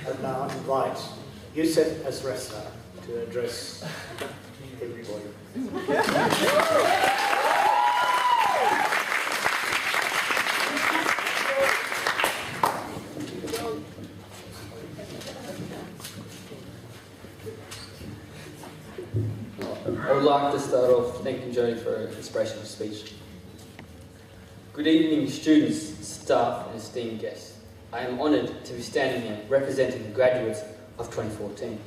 And now I invite Yosef Asresse to address everybody. I would like to start off thanking Jody for her inspirational speech. Good evening, students, staff and esteemed guests. I am honoured to be standing here representing the graduates of 2014.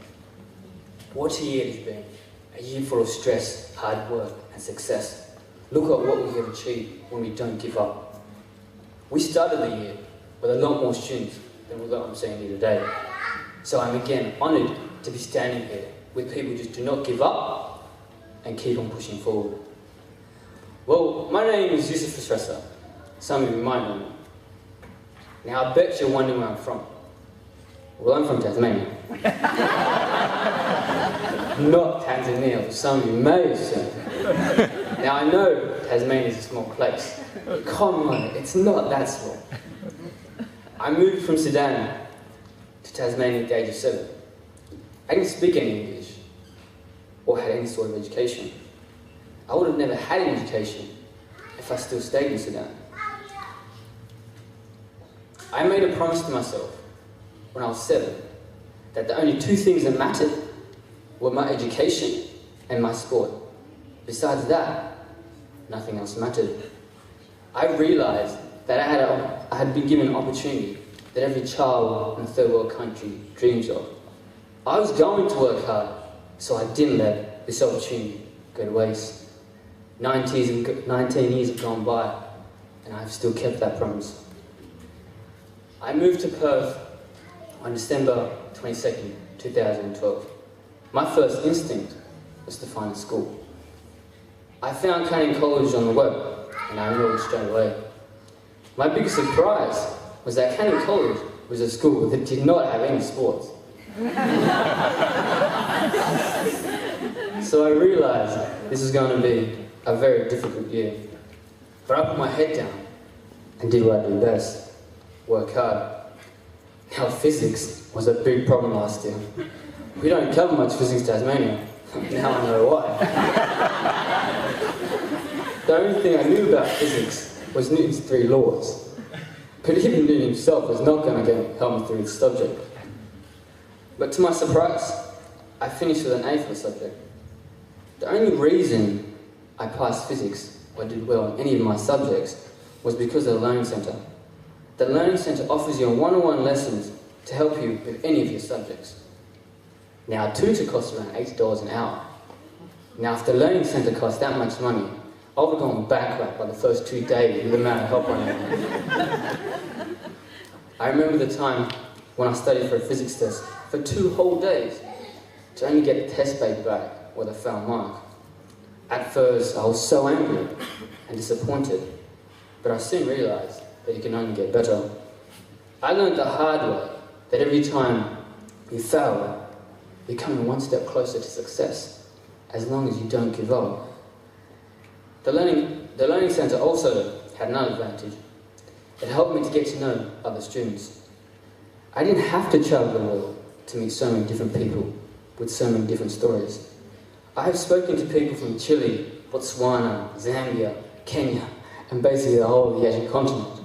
What a year it has been. A year full of stress, hard work and success. Look at what we have achieved when we don't give up. We started the year with a lot more students than what I'm seeing here today. So I'm again honoured to be standing here with people who just do not give up and keep on pushing forward. Well, my name is Yosef Asresse. Some of you might know me. Now I bet you're wondering where I'm from. Well, I'm from Tasmania. Not Tanzania, as some of you may have seen. Now I know Tasmania is a small place. Come on, it's not that small. I moved from Sudan to Tasmania at the age of 7. I didn't speak any English or had any sort of education. I would have never had an education if I still stayed in Sudan. I made a promise to myself when I was 7 that the only 2 things that mattered were my education and my sport. Besides that, nothing else mattered. I realised that I had been given an opportunity that every child in a third world country dreams of. I was going to work hard, so I didn't let this opportunity go to waste. 19 years have gone by, and I've still kept that promise. I moved to Perth on December 22nd, 2012. My first instinct was to find a school. I found Canning College on the web, and I enrolled straight away. My biggest surprise was that Canning College was a school that did not have any sports. So I realised this was going to be a very difficult year. But I put my head down and did what I do best, work hard. Now physics was a big problem last year. We don't cover much physics in Tasmania. Now I know why. The only thing I knew about physics was Newton's 3 laws. But even Newton himself was not going to help me through this subject. But to my surprise, I finished with an A for the subject. The only reason I passed physics or did well in any of my subjects was because of the Learning Centre. The Learning Centre offers you one-on-one lessons to help you with any of your subjects. Now a tutor costs around $8 an hour. Now if the Learning Centre costs that much money, I would have gone bankrupt by the first 2 days with the amount of help I had. I remember the time when I studied for a physics test for 2 whole days to only get the test paper back with a foul mark. At first, I was so angry and disappointed, but I soon realised that you can only get better. I learned the hard way that every time you fail, you're coming one step closer to success, as long as you don't give up. The Learning Centre also had another advantage. It helped me to get to know other students. I didn't have to travel the world to meet so many different people with so many different stories. I have spoken to people from Chile, Botswana, Zambia, Kenya, and basically the whole of the Asian continent.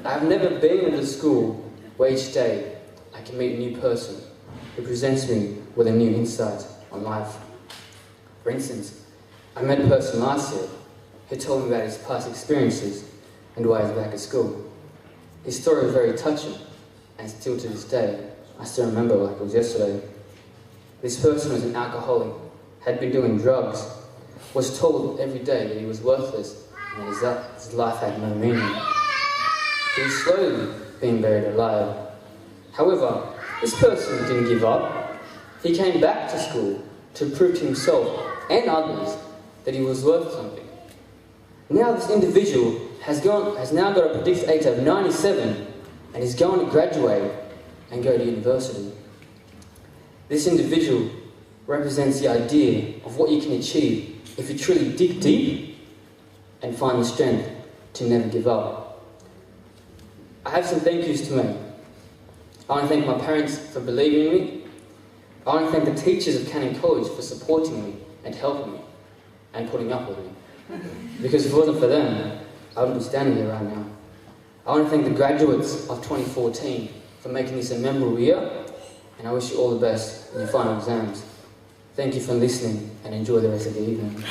I have never been at a school where each day I can meet a new person who presents me with a new insight on life. For instance, I met a person last year who told me about his past experiences and why he's back at school. His story was very touching, and still to this day, I still remember like it was yesterday. This person was an alcoholic, had been doing drugs, was told every day that he was worthless and that his life had no meaning. He was slowly being buried alive. However, this person didn't give up. He came back to school to prove to himself and others that he was worth something. Now this individual has now got a predicted age of 97 and is going to graduate and go to university. This individual represents the idea of what you can achieve if you truly dig deep and find the strength to never give up. I have some thank yous to make. I want to thank my parents for believing in me. I want to thank the teachers of Canning College for supporting me and helping me and putting up with me. Because if it wasn't for them, I wouldn't be standing here right now. I want to thank the graduates of 2014 for making this a memorable year, and I wish you all the best in your final exams. Thank you for listening and enjoy the rest of the evening.